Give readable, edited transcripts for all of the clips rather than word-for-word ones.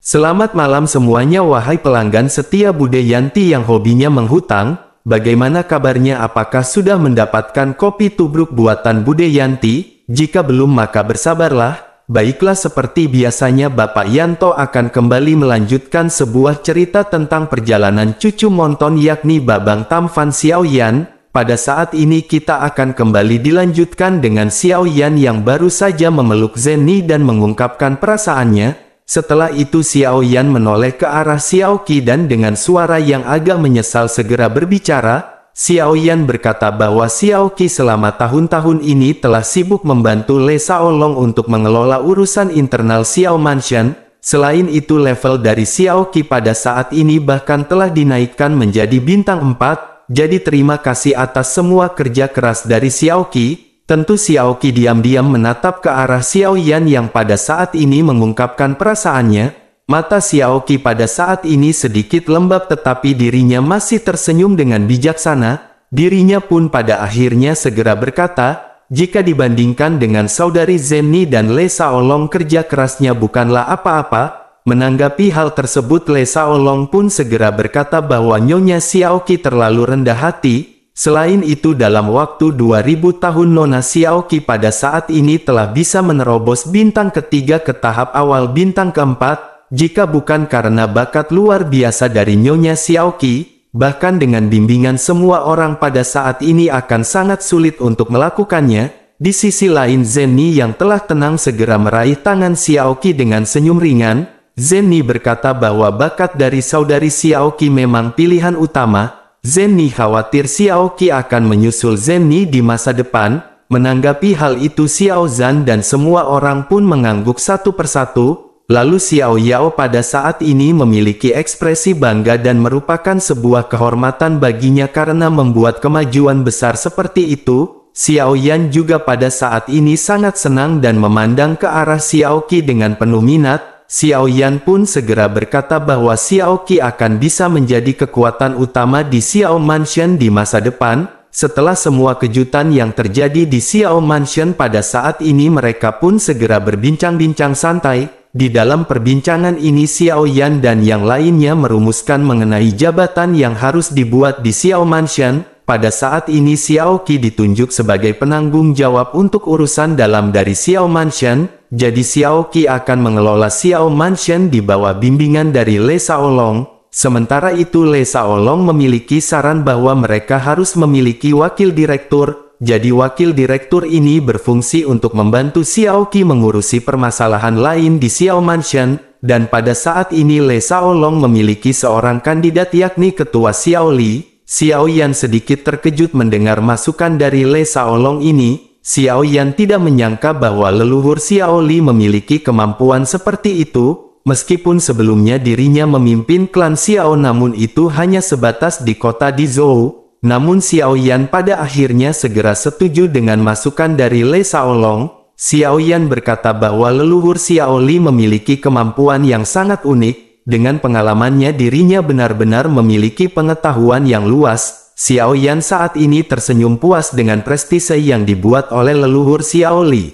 Selamat malam semuanya wahai pelanggan setia Bude Yanti yang hobinya menghutang. Bagaimana kabarnya, apakah sudah mendapatkan kopi tubruk buatan Bude Yanti? Jika belum maka bersabarlah. Baiklah, seperti biasanya Bapak Yanto akan kembali melanjutkan sebuah cerita tentang perjalanan cucu Monton yakni Babang Tam Van Xiaoyan. Pada saat ini kita akan kembali dilanjutkan dengan Xiaoyan yang baru saja memeluk Zenny dan mengungkapkan perasaannya. Setelah itu Xiaoyan menoleh ke arah Xiaoqi dan dengan suara yang agak menyesal segera berbicara. Xiaoyan berkata bahwa Xiaoqi selama tahun-tahun ini telah sibuk membantu Le Shaolong untuk mengelola urusan internal Xiao Mansion. Selain itu level dari Xiaoqi pada saat ini bahkan telah dinaikkan menjadi bintang 4. Jadi terima kasih atas semua kerja keras dari Xiaoqi. Tentu Xiaoqi diam-diam menatap ke arah Xiaoyan yang pada saat ini mengungkapkan perasaannya. Mata Xiaoqi pada saat ini sedikit lembab tetapi dirinya masih tersenyum dengan bijaksana. Dirinya pun pada akhirnya segera berkata, jika dibandingkan dengan saudari Zenny dan Le Shaolong kerja kerasnya bukanlah apa-apa. Menanggapi hal tersebut Le Shaolong pun segera berkata bahwa Nyonya Xiaoqi terlalu rendah hati. Selain itu dalam waktu 2000 tahun Nona Xiaoqi pada saat ini telah bisa menerobos bintang ketiga ke tahap awal bintang keempat. Jika bukan karena bakat luar biasa dari Nyonya Xiaoqi, bahkan dengan bimbingan semua orang pada saat ini akan sangat sulit untuk melakukannya. Di sisi lain Zenny yang telah tenang segera meraih tangan Xiaoqi dengan senyum ringan. Zenny berkata bahwa bakat dari saudari Xiaoqi memang pilihan utama. Zenny khawatir Xiaoqi akan menyusul Zenny di masa depan. Menanggapi hal itu Xiao Zhan dan semua orang pun mengangguk satu persatu. Lalu Xiao Yao pada saat ini memiliki ekspresi bangga dan merupakan sebuah kehormatan baginya karena membuat kemajuan besar seperti itu. Xiao Yan juga pada saat ini sangat senang dan memandang ke arah Xiaoqi dengan penuh minat. Xiaoyan pun segera berkata bahwa Xiaoqi akan bisa menjadi kekuatan utama di Xiao Mansion di masa depan. Setelah semua kejutan yang terjadi di Xiao Mansion pada saat ini mereka pun segera berbincang-bincang santai. Di dalam perbincangan ini Xiaoyan dan yang lainnya merumuskan mengenai jabatan yang harus dibuat di Xiao Mansion. Pada saat ini Xiaoqi ditunjuk sebagai penanggung jawab untuk urusan dalam dari Xiao Mansion. Jadi Xiaoqi akan mengelola Xiao Mansion di bawah bimbingan dari Le Shaolong. Sementara itu Le Shaolong memiliki saran bahwa mereka harus memiliki wakil direktur. Jadi wakil direktur ini berfungsi untuk membantu Xiaoqi mengurusi permasalahan lain di Xiao Mansion. Dan pada saat ini Le Shaolong memiliki seorang kandidat yakni ketua Xiao Li. Xiaoyan sedikit terkejut mendengar masukan dari Le Shaolong ini. Xiaoyan tidak menyangka bahwa leluhur Xiao Li memiliki kemampuan seperti itu. Meskipun sebelumnya dirinya memimpin klan Xiao namun itu hanya sebatas di kota di Zhou. Namun Xiaoyan pada akhirnya segera setuju dengan masukan dari Le Shaolong. Xiaoyan berkata bahwa leluhur Xiao Li memiliki kemampuan yang sangat unik. Dengan pengalamannya dirinya benar-benar memiliki pengetahuan yang luas. Xiaoyan saat ini tersenyum puas dengan prestise yang dibuat oleh leluhur Xiao Li.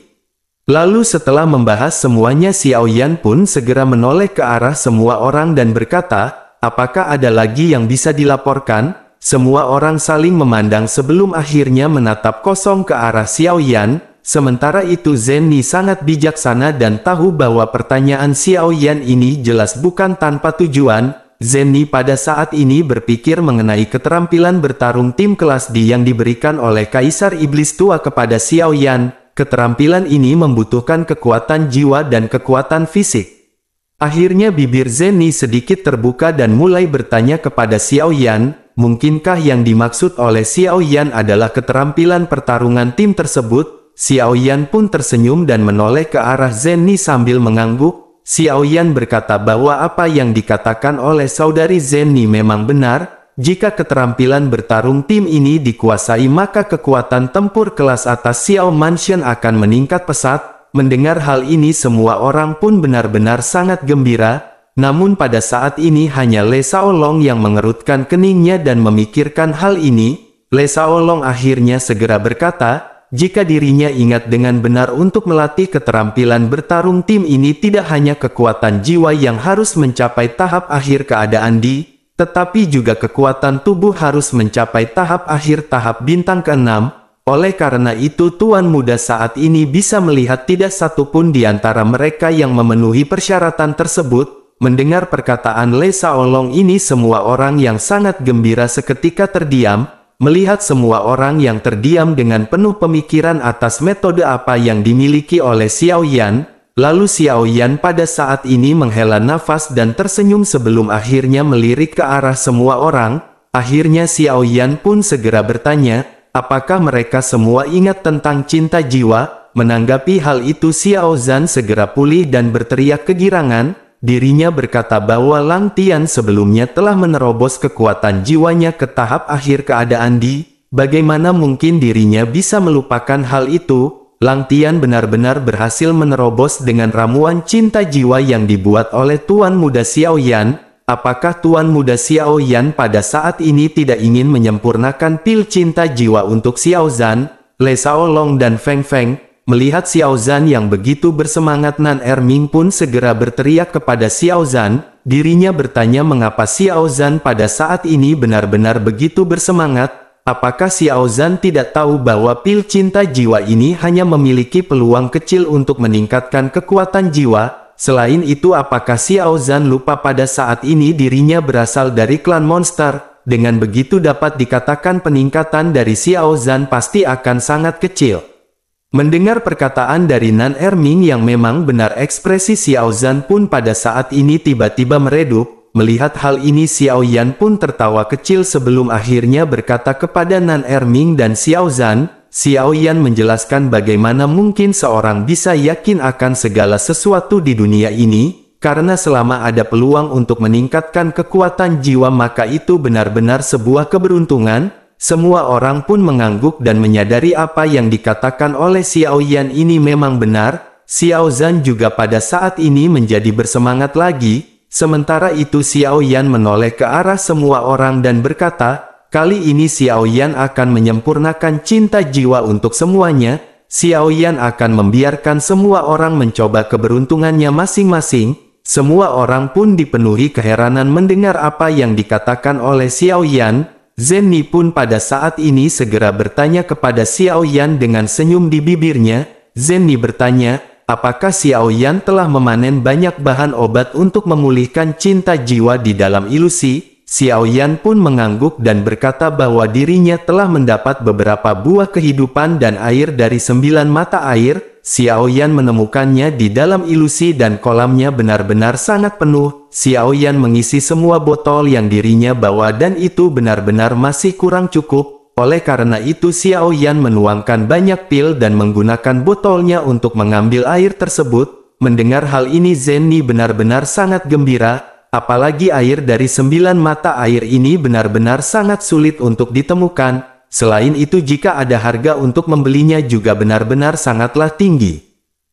Lalu setelah membahas semuanya Xiaoyan pun segera menoleh ke arah semua orang dan berkata, apakah ada lagi yang bisa dilaporkan? Semua orang saling memandang sebelum akhirnya menatap kosong ke arah Xiaoyan. Sementara itu Zenny sangat bijaksana dan tahu bahwa pertanyaan Xiaoyan ini jelas bukan tanpa tujuan. Zenny pada saat ini berpikir mengenai keterampilan bertarung tim kelas D yang diberikan oleh Kaisar Iblis Tua kepada Xiaoyan. Keterampilan ini membutuhkan kekuatan jiwa dan kekuatan fisik. Akhirnya bibir Zenny sedikit terbuka dan mulai bertanya kepada Xiaoyan, mungkinkah yang dimaksud oleh Xiaoyan adalah keterampilan pertarungan tim tersebut? Xiaoyan pun tersenyum dan menoleh ke arah Zenny sambil mengangguk. Xiaoyan berkata bahwa apa yang dikatakan oleh saudari Zenny memang benar. Jika keterampilan bertarung tim ini dikuasai maka kekuatan tempur kelas atas Xiao Mansion akan meningkat pesat. Mendengar hal ini semua orang pun benar-benar sangat gembira. Namun pada saat ini hanya Le Shaolong yang mengerutkan keningnya dan memikirkan hal ini. Le Shaolong akhirnya segera berkata, jika dirinya ingat dengan benar untuk melatih keterampilan bertarung tim ini tidak hanya kekuatan jiwa yang harus mencapai tahap akhir keadaan tetapi juga kekuatan tubuh harus mencapai tahap akhir tahap bintang ke-6. Oleh karena itu tuan muda saat ini bisa melihat tidak satupun di antara mereka yang memenuhi persyaratan tersebut. Mendengar perkataan Le Shaolong ini semua orang yang sangat gembira seketika terdiam, melihat semua orang yang terdiam dengan penuh pemikiran atas metode apa yang dimiliki oleh Xiao Yan. Lalu Xiao Yan pada saat ini menghela nafas dan tersenyum sebelum akhirnya melirik ke arah semua orang. Akhirnya Xiao Yan pun segera bertanya, apakah mereka semua ingat tentang cinta jiwa? Menanggapi hal itu Xiao Zhan segera pulih dan berteriak kegirangan. Dirinya berkata bahwa Lang Tian sebelumnya telah menerobos kekuatan jiwanya ke tahap akhir keadaan bagaimana mungkin dirinya bisa melupakan hal itu? Lang Tian benar-benar berhasil menerobos dengan ramuan cinta jiwa yang dibuat oleh Tuan Muda Xiao Yan. Apakah Tuan Muda Xiao Yan pada saat ini tidak ingin menyempurnakan pil cinta jiwa untuk Xiao Zhan, Le Shaolong dan Feng Feng? Melihat Xiao Zhan yang begitu bersemangat, Nan Erming pun segera berteriak kepada Xiao Zhan. Dirinya bertanya mengapa Xiao Zhan pada saat ini benar-benar begitu bersemangat. Apakah Xiao Zhan tidak tahu bahwa pil cinta jiwa ini hanya memiliki peluang kecil untuk meningkatkan kekuatan jiwa? Selain itu apakah Xiao Zhan lupa pada saat ini dirinya berasal dari klan monster? Dengan begitu dapat dikatakan peningkatan dari Xiao Zhan pasti akan sangat kecil. Mendengar perkataan dari Nan Erming yang memang benar, ekspresi Xiao Zhan pun pada saat ini tiba-tiba meredup. Melihat hal ini Xiao Yan pun tertawa kecil sebelum akhirnya berkata kepada Nan Erming dan Xiao Zhan. Xiao Yan menjelaskan bagaimana mungkin seorang bisa yakin akan segala sesuatu di dunia ini, karena selama ada peluang untuk meningkatkan kekuatan jiwa maka itu benar-benar sebuah keberuntungan. Semua orang pun mengangguk dan menyadari apa yang dikatakan oleh Xiao Yan ini memang benar. Xiao Zhan juga pada saat ini menjadi bersemangat lagi. Sementara itu Xiao Yan menoleh ke arah semua orang dan berkata, kali ini Xiao Yan akan menyempurnakan cinta jiwa untuk semuanya. Xiao Yan akan membiarkan semua orang mencoba keberuntungannya masing-masing. Semua orang pun dipenuhi keheranan mendengar apa yang dikatakan oleh Xiao Yan. Zenni pun pada saat ini segera bertanya kepada Xiao Yan dengan senyum di bibirnya. Zenni bertanya, apakah Xiao Yan telah memanen banyak bahan obat untuk memulihkan cinta jiwa di dalam ilusi? Xiao Yan pun mengangguk dan berkata bahwa dirinya telah mendapat beberapa buah kehidupan dan air dari 9 mata air. Xiao Yan menemukannya di dalam ilusi dan kolamnya benar-benar sangat penuh. Xiao Yan mengisi semua botol yang dirinya bawa dan itu benar-benar masih kurang cukup. Oleh karena itu Xiao Yan menuangkan banyak pil dan menggunakan botolnya untuk mengambil air tersebut. Mendengar hal ini Zenni benar-benar sangat gembira. Apalagi air dari 9 mata air ini benar-benar sangat sulit untuk ditemukan. Selain itu jika ada harga untuk membelinya juga benar-benar sangatlah tinggi.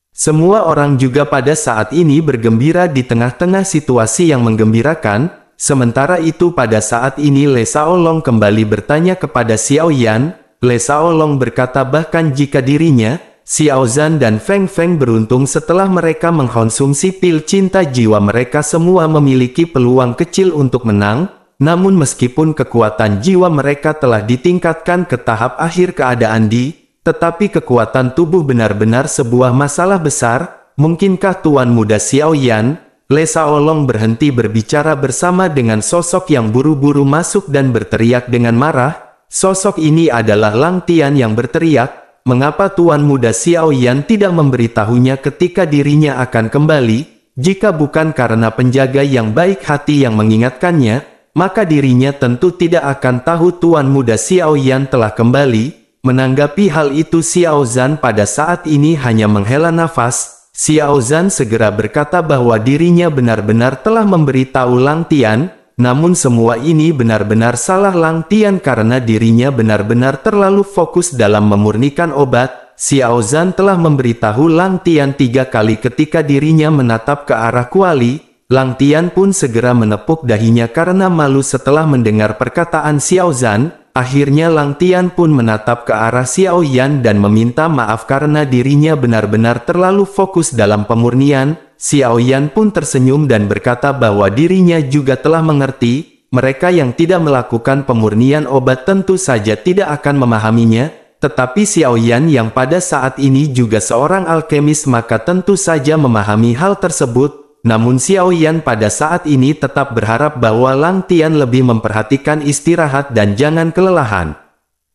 Semua orang juga pada saat ini bergembira di tengah-tengah situasi yang menggembirakan. Sementara itu pada saat ini Le Shaolong kembali bertanya kepada Xiao Yan. Le Shaolong berkata bahkan jika dirinya, Xiao Zhan dan Feng Feng beruntung setelah mereka mengkonsumsi pil cinta jiwa mereka semua memiliki peluang kecil untuk menang. Namun meskipun kekuatan jiwa mereka telah ditingkatkan ke tahap akhir keadaan tetapi kekuatan tubuh benar-benar sebuah masalah besar. Mungkinkah Tuan Muda Xiao Yan? Le Shaolong berhenti berbicara bersama dengan sosok yang buru-buru masuk dan berteriak dengan marah. Sosok ini adalah Lang Tian yang berteriak, mengapa Tuan Muda Xiao Yan tidak memberitahunya ketika dirinya akan kembali? Jika bukan karena penjaga yang baik hati yang mengingatkannya, maka dirinya tentu tidak akan tahu Tuan Muda Xiao Yan telah kembali. Menanggapi hal itu Xiao Zhan pada saat ini hanya menghela nafas. Xiao Zhan segera berkata bahwa dirinya benar-benar telah memberitahu Lang Tian. Namun semua ini benar-benar salah Lang Tian karena dirinya benar-benar terlalu fokus dalam memurnikan obat. Xiao Zhan telah memberitahu Lang Tian 3 kali ketika dirinya menatap ke arah kuali. Lang Tian pun segera menepuk dahinya karena malu setelah mendengar perkataan Xiao Zhan. Akhirnya Lang Tian pun menatap ke arah Xiao Yan dan meminta maaf karena dirinya benar-benar terlalu fokus dalam pemurnian. Xiao Yan pun tersenyum dan berkata bahwa dirinya juga telah mengerti, mereka yang tidak melakukan pemurnian obat tentu saja tidak akan memahaminya, tetapi Xiao Yan yang pada saat ini juga seorang alkemis maka tentu saja memahami hal tersebut. Namun Xiao Yan pada saat ini tetap berharap bahwa Lang Tian lebih memperhatikan istirahat dan jangan kelelahan.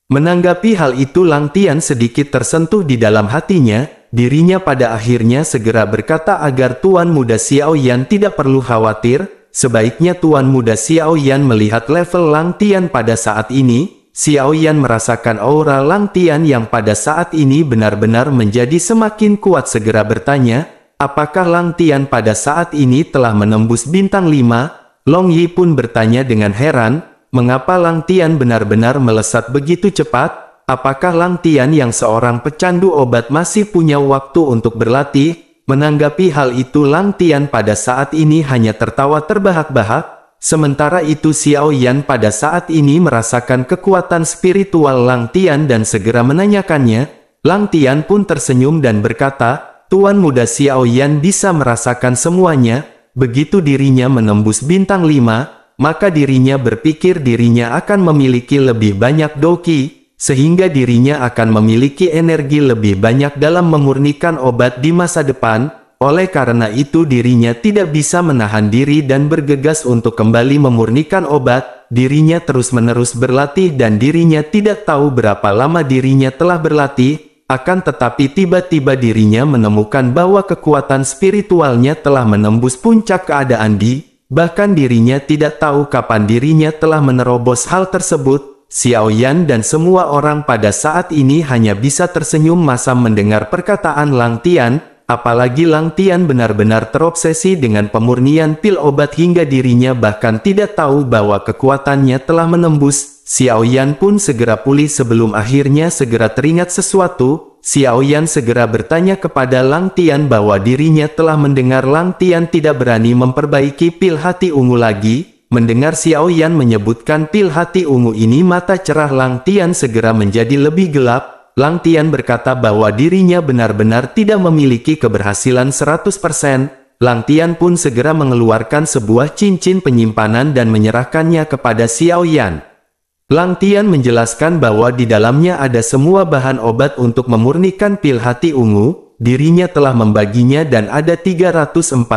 Menanggapi hal itu Lang Tian sedikit tersentuh di dalam hatinya, dirinya pada akhirnya segera berkata agar Tuan Muda Xiao Yan tidak perlu khawatir, sebaiknya Tuan Muda Xiao Yan melihat level Lang Tian pada saat ini. Xiao Yan merasakan aura Lang Tian yang pada saat ini benar-benar menjadi semakin kuat segera bertanya, apakah Lang Tian pada saat ini telah menembus bintang 5? Long Yi pun bertanya dengan heran, mengapa Lang Tian benar-benar melesat begitu cepat? Apakah Lang Tian yang seorang pecandu obat masih punya waktu untuk berlatih? Menanggapi hal itu Lang Tian pada saat ini hanya tertawa terbahak-bahak. Sementara itu Xiao Yan pada saat ini merasakan kekuatan spiritual Lang Tian dan segera menanyakannya. Lang Tian pun tersenyum dan berkata, Tuan Muda Xiao Yan bisa merasakan semuanya. Begitu dirinya menembus bintang 5, maka dirinya berpikir dirinya akan memiliki lebih banyak doki, sehingga dirinya akan memiliki energi lebih banyak dalam memurnikan obat di masa depan. Oleh karena itu dirinya tidak bisa menahan diri dan bergegas untuk kembali memurnikan obat. Dirinya terus-menerus berlatih dan dirinya tidak tahu berapa lama dirinya telah berlatih. Akan tetapi tiba-tiba dirinya menemukan bahwa kekuatan spiritualnya telah menembus puncak keadaan bahkan dirinya tidak tahu kapan dirinya telah menerobos hal tersebut. Xiao Yan dan semua orang pada saat ini hanya bisa tersenyum masam mendengar perkataan Lang Tian, apalagi Lang Tian benar-benar terobsesi dengan pemurnian pil obat hingga dirinya bahkan tidak tahu bahwa kekuatannya telah menembus. Xiao Yan pun segera pulih sebelum akhirnya segera teringat sesuatu. Xiao Yan segera bertanya kepada Lang Tian bahwa dirinya telah mendengar Lang Tian tidak berani memperbaiki pil hati ungu lagi. Mendengar Xiao Yan menyebutkan pil hati ungu ini mata cerah Lang Tian segera menjadi lebih gelap. Lang Tian berkata bahwa dirinya benar-benar tidak memiliki keberhasilan 100%. Lang Tian pun segera mengeluarkan sebuah cincin penyimpanan dan menyerahkannya kepada Xiao Yan. Lang Tian menjelaskan bahwa di dalamnya ada semua bahan obat untuk memurnikan pil hati ungu, dirinya telah membaginya dan ada 348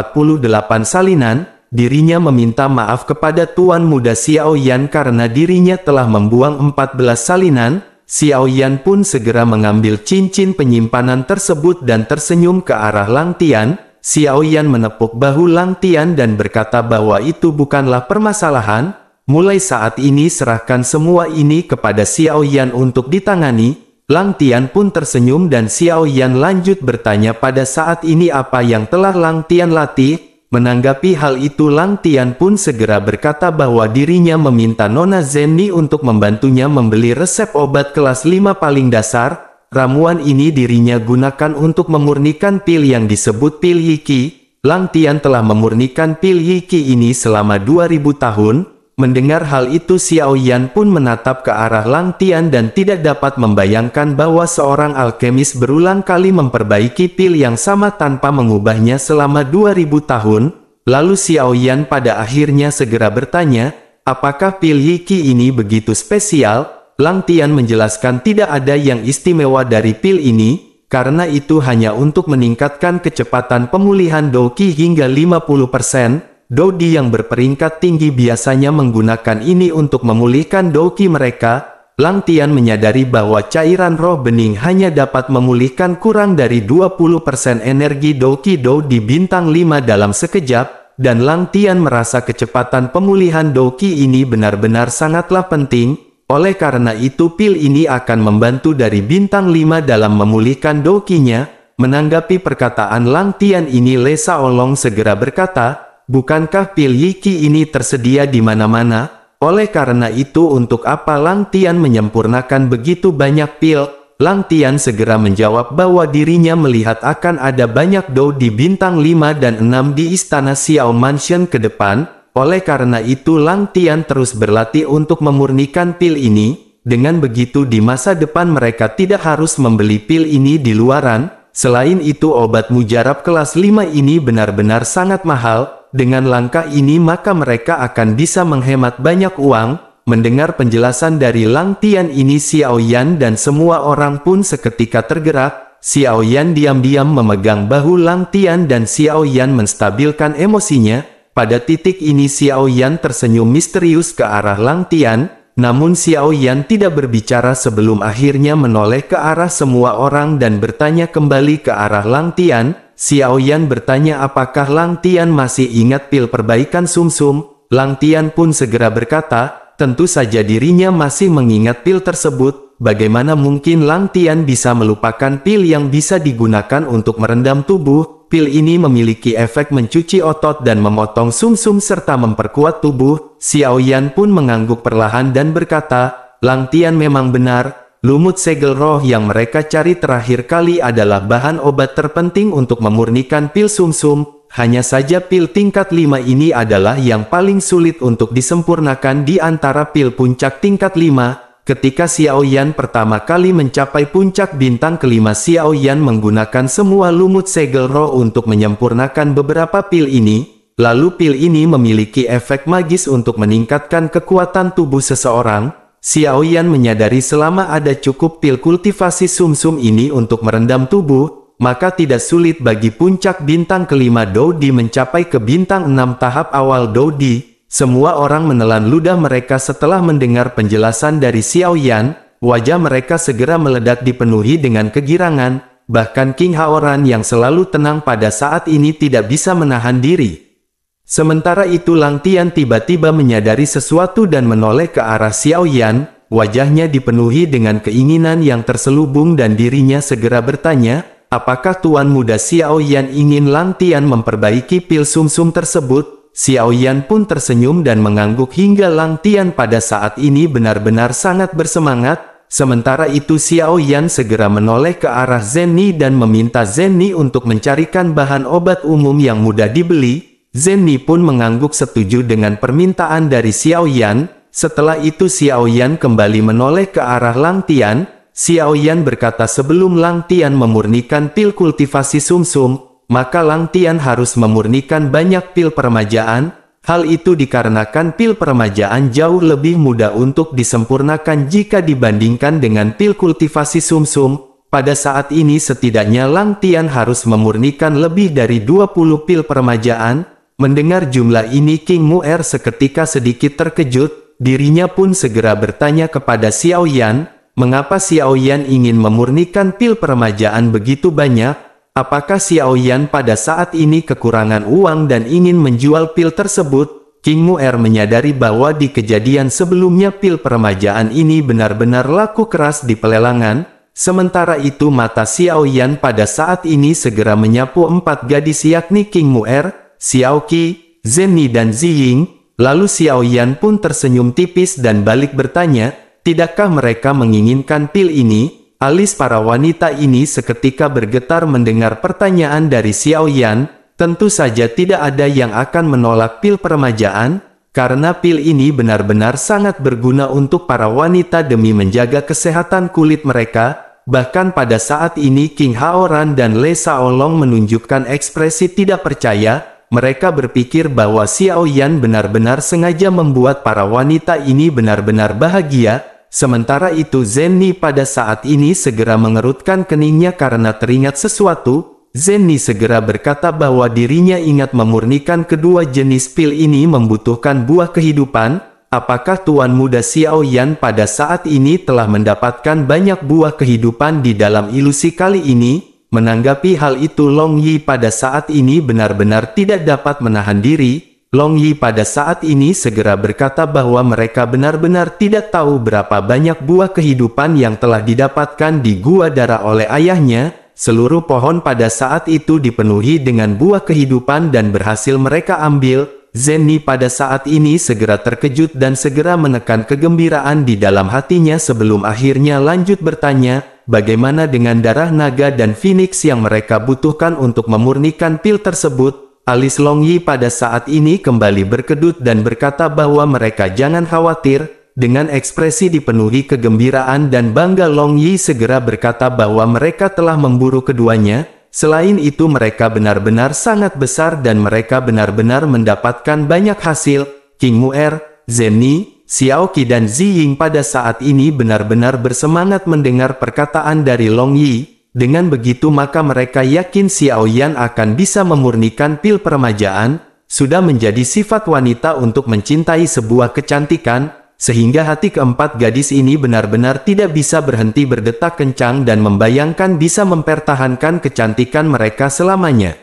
salinan, dirinya meminta maaf kepada Tuan Muda Xiao Yan karena dirinya telah membuang 14 salinan. Xiao Yan pun segera mengambil cincin penyimpanan tersebut dan tersenyum ke arah Lang Tian. Xiao Yan menepuk bahu Lang Tian dan berkata bahwa itu bukanlah permasalahan. Mulai saat ini serahkan semua ini kepada Xiao Yan untuk ditangani. Lang Tian pun tersenyum dan Xiao Yan lanjut bertanya pada saat ini apa yang telah Lang Tian latih. Menanggapi hal itu Lang Tian pun segera berkata bahwa dirinya meminta Nona Zenni untuk membantunya membeli resep obat kelas 5 paling dasar. Ramuan ini dirinya gunakan untuk memurnikan pil yang disebut pil Yiki. Lang Tian telah memurnikan pil Yiki ini selama 2000 tahun. Mendengar hal itu Xiao Yan pun menatap ke arah Lang Tian dan tidak dapat membayangkan bahwa seorang alkemis berulang kali memperbaiki pil yang sama tanpa mengubahnya selama 2000 tahun. Lalu Xiao Yan pada akhirnya segera bertanya, apakah pil Yiki ini begitu spesial? Lang Tian menjelaskan tidak ada yang istimewa dari pil ini, karena itu hanya untuk meningkatkan kecepatan pemulihan doki hingga 50%. Dodi yang berperingkat tinggi biasanya menggunakan ini untuk memulihkan doki mereka. Lang Tian menyadari bahwa cairan roh bening hanya dapat memulihkan kurang dari 20% energi doki do di bintang 5 dalam sekejap, dan Lang Tian merasa kecepatan pemulihan doki ini benar-benar sangatlah penting. Oleh karena itu pil ini akan membantu dari bintang 5 dalam memulihkan dokinya. Menanggapi perkataan Lang Tian ini Le Shaolong segera berkata, bukankah pil Yiki ini tersedia di mana-mana? Oleh karena itu untuk apa Lang Tian menyempurnakan begitu banyak pil? Lang Tian segera menjawab bahwa dirinya melihat akan ada banyak do di bintang 5 dan 6 di istana Xiao Mansion ke depan. Oleh karena itu Lang Tian terus berlatih untuk memurnikan pil ini. Dengan begitu di masa depan mereka tidak harus membeli pil ini di luaran. Selain itu obat mujarab kelas 5 ini benar-benar sangat mahal. Dengan langkah ini maka mereka akan bisa menghemat banyak uang. Mendengar penjelasan dari Lang Tian ini Xiao Yan dan semua orang pun seketika tergerak. Xiao Yan diam-diam memegang bahu Lang Tian dan Xiao Yan menstabilkan emosinya. Pada titik ini Xiao Yan tersenyum misterius ke arah Lang Tian. Namun Xiao Yan tidak berbicara sebelum akhirnya menoleh ke arah semua orang dan bertanya kembali ke arah Lang Tian. Xiao Yan bertanya apakah Lang Tian masih ingat pil perbaikan sumsum. Lang Tian pun segera berkata, tentu saja dirinya masih mengingat pil tersebut. Bagaimana mungkin Lang Tian bisa melupakan pil yang bisa digunakan untuk merendam tubuh? Pil ini memiliki efek mencuci otot dan memotong sumsum serta memperkuat tubuh. Xiao Yan pun mengangguk perlahan dan berkata, Lang Tian memang benar, lumut segel roh yang mereka cari terakhir kali adalah bahan obat terpenting untuk memurnikan pil sumsum. Hanya saja pil tingkat 5 ini adalah yang paling sulit untuk disempurnakan di antara pil puncak tingkat 5. Ketika Xiao Yan pertama kali mencapai puncak bintang kelima, Xiao Yan menggunakan semua lumut segel roh untuk menyempurnakan beberapa pil ini. Lalu pil ini memiliki efek magis untuk meningkatkan kekuatan tubuh seseorang. Xiao Yan menyadari selama ada cukup pil kultivasi sumsum ini untuk merendam tubuh, maka tidak sulit bagi puncak bintang kelima Doudi mencapai ke bintang 6 tahap awal Doudi. Semua orang menelan ludah mereka setelah mendengar penjelasan dari Xiao Yan. Wajah mereka segera meledak dipenuhi dengan kegirangan. Bahkan King Haoran yang selalu tenang pada saat ini tidak bisa menahan diri. Sementara itu Lang Tian tiba-tiba menyadari sesuatu dan menoleh ke arah Xiao Yan. Wajahnya dipenuhi dengan keinginan yang terselubung dan dirinya segera bertanya, apakah Tuan Muda Xiao Yan ingin Lang Tian memperbaiki pil sumsum tersebut? Xiao Yan pun tersenyum dan mengangguk hingga Lang Tian pada saat ini benar-benar sangat bersemangat. Sementara itu Xiao Yan segera menoleh ke arah Zenni dan meminta Zenni untuk mencarikan bahan obat umum yang mudah dibeli. Zenni pun mengangguk setuju dengan permintaan dari Xiao Yan. Setelah itu Xiao Yan kembali menoleh ke arah Lang Tian. Xiao Yan berkata sebelum Lang Tian memurnikan pil kultivasi sumsum, maka Lang Tian harus memurnikan banyak pil peremajaan. Hal itu dikarenakan pil peremajaan jauh lebih mudah untuk disempurnakan jika dibandingkan dengan pil kultivasi sumsum. Pada saat ini setidaknya Lang Tian harus memurnikan lebih dari 20 pil peremajaan. Mendengar jumlah ini King Mu'er seketika sedikit terkejut. Dirinya pun segera bertanya kepada Xiao Yan, mengapa Xiao Yan ingin memurnikan pil peremajaan begitu banyak? Apakah Xiao Yan pada saat ini kekurangan uang dan ingin menjual pil tersebut? King Mu'er menyadari bahwa di kejadian sebelumnya pil peremajaan ini benar-benar laku keras di pelelangan. Sementara itu mata Xiao Yan pada saat ini segera menyapu 4 gadis yakni King Mu'er, Xiao Qi, Zenni dan Ziying. Lalu Xiao Yan pun tersenyum tipis dan balik bertanya, tidakkah mereka menginginkan pil ini? Alis para wanita ini seketika bergetar mendengar pertanyaan dari Xiao Yan. Tentu saja tidak ada yang akan menolak pil peremajaan, karena pil ini benar-benar sangat berguna untuk para wanita demi menjaga kesehatan kulit mereka. Bahkan pada saat ini King Haoran dan Le Shaolong menunjukkan ekspresi tidak percaya. Mereka berpikir bahwa Xiao Yan benar-benar sengaja membuat para wanita ini benar-benar bahagia. Sementara itu Zenni pada saat ini segera mengerutkan keningnya karena teringat sesuatu. Zenni segera berkata bahwa dirinya ingat memurnikan kedua jenis pil ini membutuhkan buah kehidupan. Apakah Tuan Muda Xiao Yan pada saat ini telah mendapatkan banyak buah kehidupan di dalam ilusi kali ini? Menanggapi hal itu Long Yi pada saat ini benar-benar tidak dapat menahan diri. Long Yi pada saat ini segera berkata bahwa mereka benar-benar tidak tahu berapa banyak buah kehidupan yang telah didapatkan di Gua Darah oleh ayahnya. Seluruh pohon pada saat itu dipenuhi dengan buah kehidupan dan berhasil mereka ambil. Zenni pada saat ini segera terkejut dan segera menekan kegembiraan di dalam hatinya sebelum akhirnya lanjut bertanya, bagaimana dengan darah naga dan Phoenix yang mereka butuhkan untuk memurnikan pil tersebut? Alis Long Yi pada saat ini kembali berkedut dan berkata bahwa mereka jangan khawatir, Dengan ekspresi dipenuhi kegembiraan dan bangga, Long Yi segera berkata bahwa mereka telah memburu keduanya. Selain itu mereka benar-benar sangat besar dan mereka benar-benar mendapatkan banyak hasil. King Mu'er, Zenni, Xiao Qi dan Zi Ying pada saat ini benar-benar bersemangat mendengar perkataan dari Long Yi. Dengan begitu maka mereka yakin Xiao Yan akan bisa memurnikan pil peremajaan. Sudah menjadi sifat wanita untuk mencintai sebuah kecantikan, sehingga hati keempat gadis ini benar-benar tidak bisa berhenti berdetak kencang dan membayangkan bisa mempertahankan kecantikan mereka selamanya.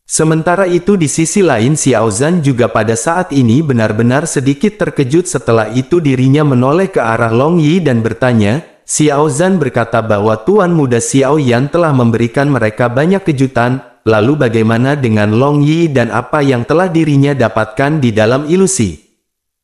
Sementara itu di sisi lain Xiao Zhan juga pada saat ini benar-benar sedikit terkejut. Setelah itu dirinya menoleh ke arah Long Yi dan bertanya. Xiao Zhan berkata bahwa Tuan Muda Xiao Yan telah memberikan mereka banyak kejutan. Lalu bagaimana dengan Long Yi dan apa yang telah dirinya dapatkan di dalam ilusi?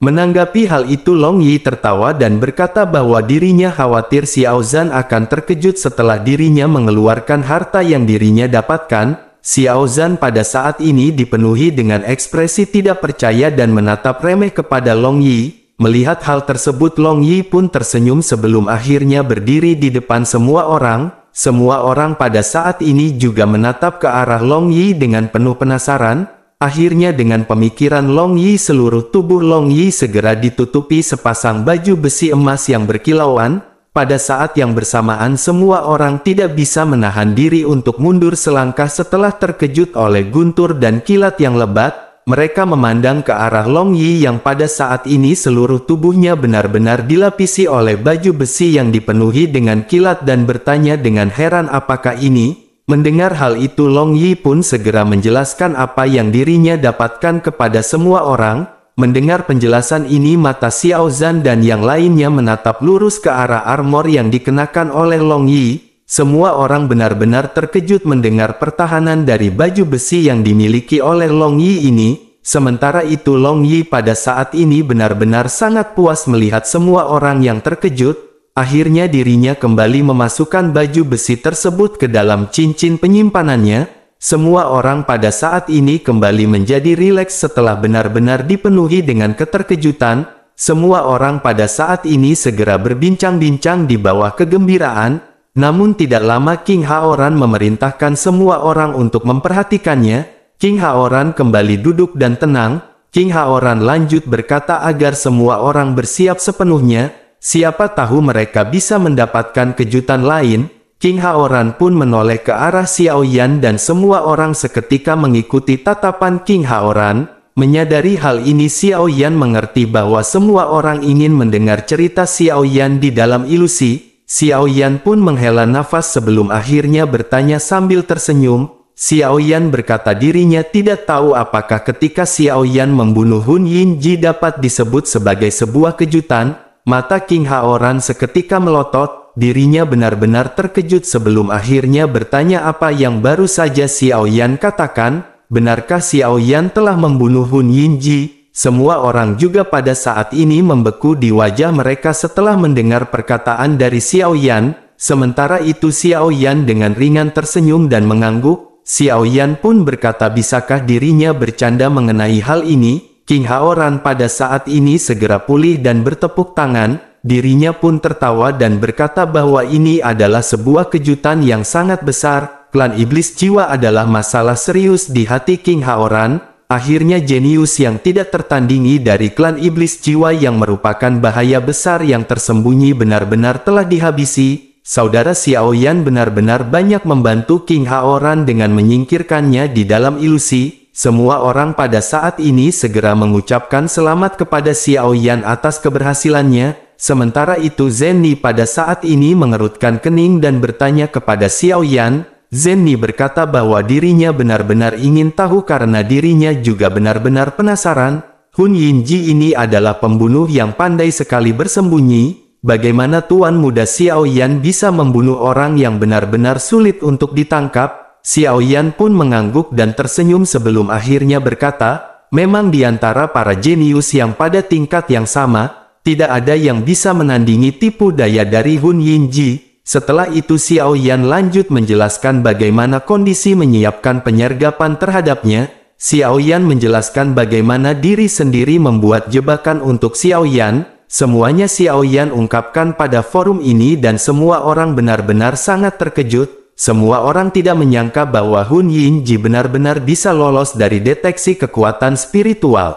Menanggapi hal itu Long Yi tertawa dan berkata bahwa dirinya khawatir Xiao Zhan akan terkejut setelah dirinya mengeluarkan harta yang dirinya dapatkan. Xiao Zhan pada saat ini dipenuhi dengan ekspresi tidak percaya dan menatap remeh kepada Long Yi. Melihat hal tersebut Long Yi pun tersenyum sebelum akhirnya berdiri di depan semua orang. Semua orang pada saat ini juga menatap ke arah Long Yi dengan penuh penasaran. Akhirnya dengan pemikiran Long Yi seluruh tubuh Long Yi segera ditutupi sepasang baju besi emas yang berkilauan. Pada saat yang bersamaan semua orang tidak bisa menahan diri untuk mundur selangkah setelah terkejut oleh guntur dan kilat yang lebat. Mereka memandang ke arah Long Yi yang pada saat ini seluruh tubuhnya benar-benar dilapisi oleh baju besi yang dipenuhi dengan kilat dan bertanya dengan heran apakah ini? Mendengar hal itu Long Yi pun segera menjelaskan apa yang dirinya dapatkan kepada semua orang. Mendengar penjelasan ini mata Xiao Zhan dan yang lainnya menatap lurus ke arah armor yang dikenakan oleh Long Yi. Semua orang benar-benar terkejut mendengar pertahanan dari baju besi yang dimiliki oleh Long Yi ini. Sementara itu Long Yi pada saat ini benar-benar sangat puas melihat semua orang yang terkejut. Akhirnya dirinya kembali memasukkan baju besi tersebut ke dalam cincin penyimpanannya. Semua orang pada saat ini kembali menjadi rileks setelah benar-benar dipenuhi dengan keterkejutan. Semua orang pada saat ini segera berbincang-bincang di bawah kegembiraan. Namun tidak lama King Haoran memerintahkan semua orang untuk memperhatikannya. King Haoran kembali duduk dan tenang. King Haoran lanjut berkata agar semua orang bersiap sepenuhnya. Siapa tahu mereka bisa mendapatkan kejutan lain. King Haoran pun menoleh ke arah Xiao Yan dan semua orang seketika mengikuti tatapan King Haoran. Menyadari hal ini Xiao Yan mengerti bahwa semua orang ingin mendengar cerita Xiao Yan di dalam ilusi. Xiao Yan pun menghela nafas sebelum akhirnya bertanya sambil tersenyum. Xiao Yan berkata dirinya tidak tahu apakah ketika Xiao Yan membunuh Hun Yinji dapat disebut sebagai sebuah kejutan. Mata King Haoran seketika melotot, dirinya benar-benar terkejut sebelum akhirnya bertanya apa yang baru saja Xiao Yan katakan. Benarkah Xiao Yan telah membunuh Hun Yinji? Semua orang juga pada saat ini membeku di wajah mereka setelah mendengar perkataan dari Xiao Yan. Sementara itu Xiao Yan dengan ringan tersenyum dan mengangguk. Xiao Yan pun berkata bisakah dirinya bercanda mengenai hal ini? King Haoran pada saat ini segera pulih dan bertepuk tangan. Dirinya pun tertawa dan berkata bahwa ini adalah sebuah kejutan yang sangat besar. Klan Iblis Jiwa adalah masalah serius di hati King Haoran. Akhirnya jenius yang tidak tertandingi dari klan Iblis Jiwa yang merupakan bahaya besar yang tersembunyi benar-benar telah dihabisi. Saudara Xiao Yan benar-benar banyak membantu King Haoran dengan menyingkirkannya di dalam ilusi. Semua orang pada saat ini segera mengucapkan selamat kepada Xiao Yan atas keberhasilannya. Sementara itu Zenni pada saat ini mengerutkan kening dan bertanya kepada Xiao Yan. Zenni berkata bahwa dirinya benar-benar ingin tahu karena dirinya juga benar-benar penasaran. Hun Yinji ini adalah pembunuh yang pandai sekali bersembunyi. Bagaimana Tuan Muda Xiao Yan bisa membunuh orang yang benar-benar sulit untuk ditangkap? Xiao Yan pun mengangguk dan tersenyum sebelum akhirnya berkata, memang di antara para jenius yang pada tingkat yang sama, tidak ada yang bisa menandingi tipu daya dari Hun Yinji. Setelah itu Xiao Yan lanjut menjelaskan bagaimana kondisi menyiapkan penyergapan terhadapnya. Xiao Yan menjelaskan bagaimana diri sendiri membuat jebakan untuk Xiao Yan. Semuanya Xiao Yan ungkapkan pada forum ini dan semua orang benar-benar sangat terkejut. Semua orang tidak menyangka bahwa Hun Yinji benar-benar bisa lolos dari deteksi kekuatan spiritual.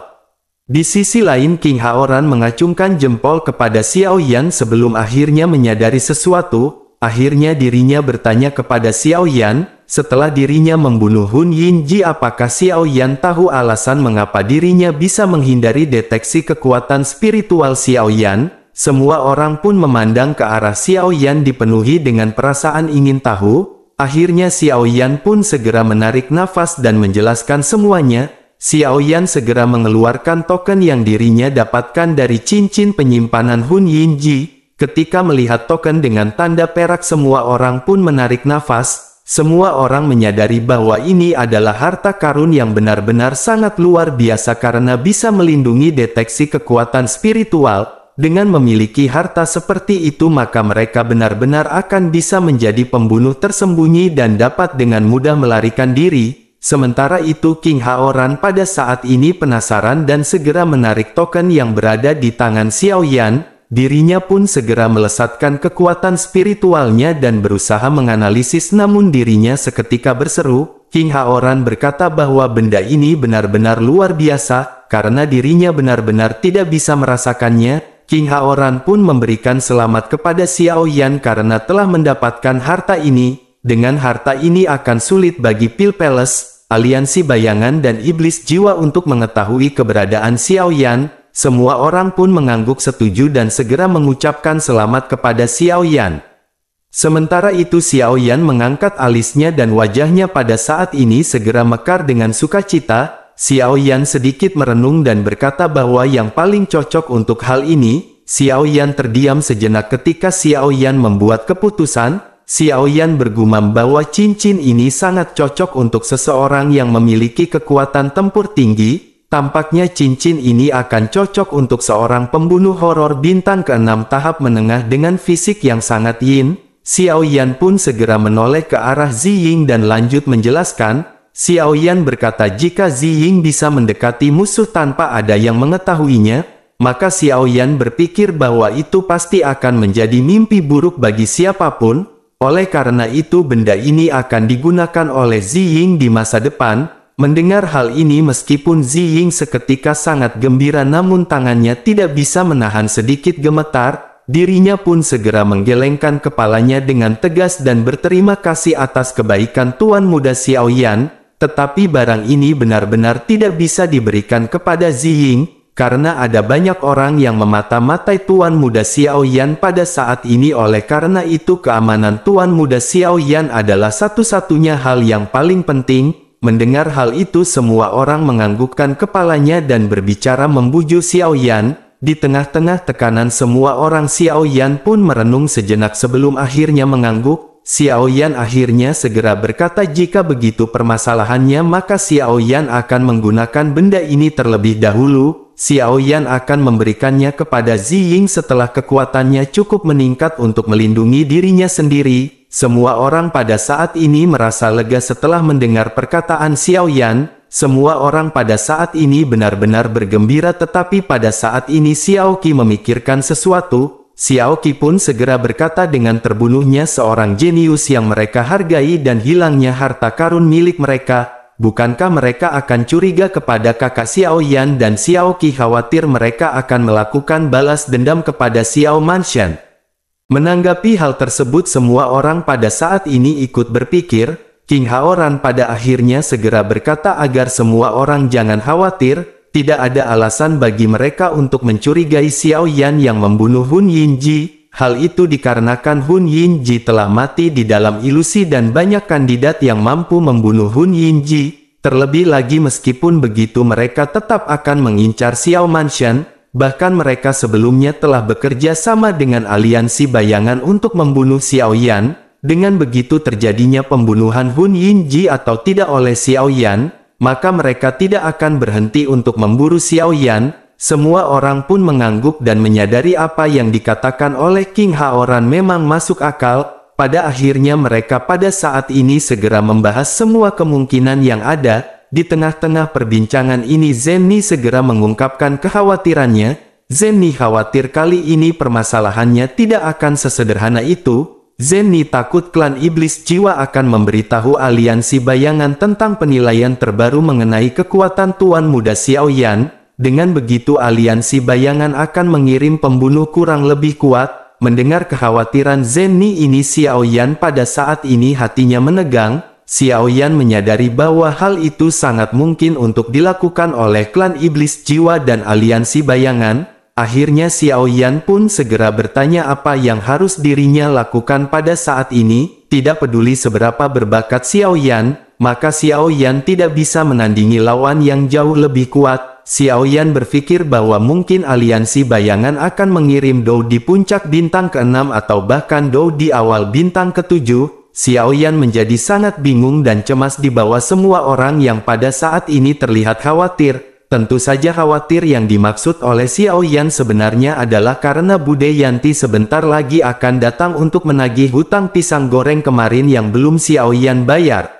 Di sisi lain King Haoran mengacungkan jempol kepada Xiao Yan sebelum akhirnya menyadari sesuatu. Akhirnya dirinya bertanya kepada Xiao Yan, setelah dirinya membunuh Hun Yinji, apakah Xiao Yan tahu alasan mengapa dirinya bisa menghindari deteksi kekuatan spiritual Xiao Yan? Semua orang pun memandang ke arah Xiao Yan dipenuhi dengan perasaan ingin tahu. Akhirnya Xiao Yan pun segera menarik nafas dan menjelaskan semuanya. Xiao Yan segera mengeluarkan token yang dirinya dapatkan dari cincin penyimpanan Hun Yinji. Ketika melihat token dengan tanda perak, semua orang pun menarik nafas. Semua orang menyadari bahwa ini adalah harta karun yang benar-benar sangat luar biasa karena bisa melindungi deteksi kekuatan spiritual. Dengan memiliki harta seperti itu maka mereka benar-benar akan bisa menjadi pembunuh tersembunyi dan dapat dengan mudah melarikan diri. Sementara itu King Haoran pada saat ini penasaran dan segera menarik token yang berada di tangan Xiao Yan. Dirinya pun segera melesatkan kekuatan spiritualnya dan berusaha menganalisis, namun dirinya seketika berseru. King Haoran berkata bahwa benda ini benar-benar luar biasa, karena dirinya benar-benar tidak bisa merasakannya. King Haoran pun memberikan selamat kepada Xiao Yan karena telah mendapatkan harta ini. Dengan harta ini akan sulit bagi Pil Palace, aliansi bayangan dan iblis jiwa untuk mengetahui keberadaan Xiao Yan. Semua orang pun mengangguk setuju dan segera mengucapkan selamat kepada Xiao Yan. Sementara itu Xiao Yan mengangkat alisnya dan wajahnya pada saat ini segera mekar dengan sukacita. Xiao Yan sedikit merenung dan berkata bahwa yang paling cocok untuk hal ini. Xiao Yan terdiam sejenak ketika Xiao Yan membuat keputusan. Xiao Yan bergumam bahwa cincin ini sangat cocok untuk seseorang yang memiliki kekuatan tempur tinggi. Tampaknya cincin ini akan cocok untuk seorang pembunuh horor bintang ke-6 tahap menengah dengan fisik yang sangat yin. Xiao Yan pun segera menoleh ke arah Ziying dan lanjut menjelaskan. Xiao Yan berkata jika Ziying bisa mendekati musuh tanpa ada yang mengetahuinya, maka Xiao Yan berpikir bahwa itu pasti akan menjadi mimpi buruk bagi siapapun. Oleh karena itu benda ini akan digunakan oleh Ziying di masa depan. Mendengar hal ini meskipun Ziying seketika sangat gembira namun tangannya tidak bisa menahan sedikit gemetar. Dirinya pun segera menggelengkan kepalanya dengan tegas dan berterima kasih atas kebaikan Tuan Muda Xiao Yan. Tetapi barang ini benar-benar tidak bisa diberikan kepada Ziying, karena ada banyak orang yang memata-matai Tuan Muda Xiao Yan pada saat ini. Oleh karena itu keamanan Tuan Muda Xiao Yan adalah satu-satunya hal yang paling penting. Mendengar hal itu semua orang menganggukkan kepalanya dan berbicara membujuk Xiao Yan. Di tengah-tengah tekanan semua orang Xiao Yan pun merenung sejenak sebelum akhirnya mengangguk. Xiao Yan akhirnya segera berkata jika begitu permasalahannya maka Xiao Yan akan menggunakan benda ini terlebih dahulu. Xiao Yan akan memberikannya kepada Ziying setelah kekuatannya cukup meningkat untuk melindungi dirinya sendiri. Semua orang pada saat ini merasa lega setelah mendengar perkataan Xiao Yan. Semua orang pada saat ini benar-benar bergembira, tetapi pada saat ini Xiao Qi memikirkan sesuatu. Xiao Qi pun segera berkata dengan terbunuhnya seorang jenius yang mereka hargai dan hilangnya harta karun milik mereka. Bukankah mereka akan curiga kepada kakak Xiao Yan dan Xiao Qi khawatir mereka akan melakukan balas dendam kepada Xiao Manshan. Menanggapi hal tersebut semua orang pada saat ini ikut berpikir. King Haoran pada akhirnya segera berkata agar semua orang jangan khawatir. Tidak ada alasan bagi mereka untuk mencurigai Xiao Yan yang membunuh Hun Yinji. Hal itu dikarenakan Hun Yinji telah mati di dalam ilusi dan banyak kandidat yang mampu membunuh Hun Yinji. Terlebih lagi meskipun begitu mereka tetap akan mengincar Xiao Manshan. Bahkan mereka sebelumnya telah bekerja sama dengan aliansi bayangan untuk membunuh Xiao Yan. Dengan begitu terjadinya pembunuhan Hun Yinji atau tidak oleh Xiao Yan, maka mereka tidak akan berhenti untuk memburu Xiao Yan. Semua orang pun mengangguk dan menyadari apa yang dikatakan oleh King Haoran memang masuk akal. Pada akhirnya mereka pada saat ini segera membahas semua kemungkinan yang ada. Di tengah-tengah perbincangan ini Zenny segera mengungkapkan kekhawatirannya. Zenny khawatir kali ini permasalahannya tidak akan sesederhana itu. Zenny takut klan iblis jiwa akan memberitahu aliansi bayangan tentang penilaian terbaru mengenai kekuatan Tuan Muda Xiaoyan. Dengan begitu aliansi bayangan akan mengirim pembunuh kurang lebih kuat. Mendengar kekhawatiran Zenny ini, Xiaoyan pada saat ini hatinya menegang. Xiaoyan menyadari bahwa hal itu sangat mungkin untuk dilakukan oleh klan iblis jiwa dan aliansi bayangan. Akhirnya Xiaoyan pun segera bertanya apa yang harus dirinya lakukan pada saat ini. Tidak peduli seberapa berbakat Xiaoyan, maka Xiaoyan tidak bisa menandingi lawan yang jauh lebih kuat. Xiaoyan berpikir bahwa mungkin aliansi bayangan akan mengirim Dou di puncak bintang ke-6 atau bahkan Dou di awal bintang ke-7. Xiaoyan menjadi sangat bingung dan cemas di bawah semua orang yang pada saat ini terlihat khawatir. Tentu saja khawatir yang dimaksud oleh Xiaoyan sebenarnya adalah karena Bude Yanti sebentar lagi akan datang untuk menagih hutang pisang goreng kemarin yang belum Xiaoyan bayar.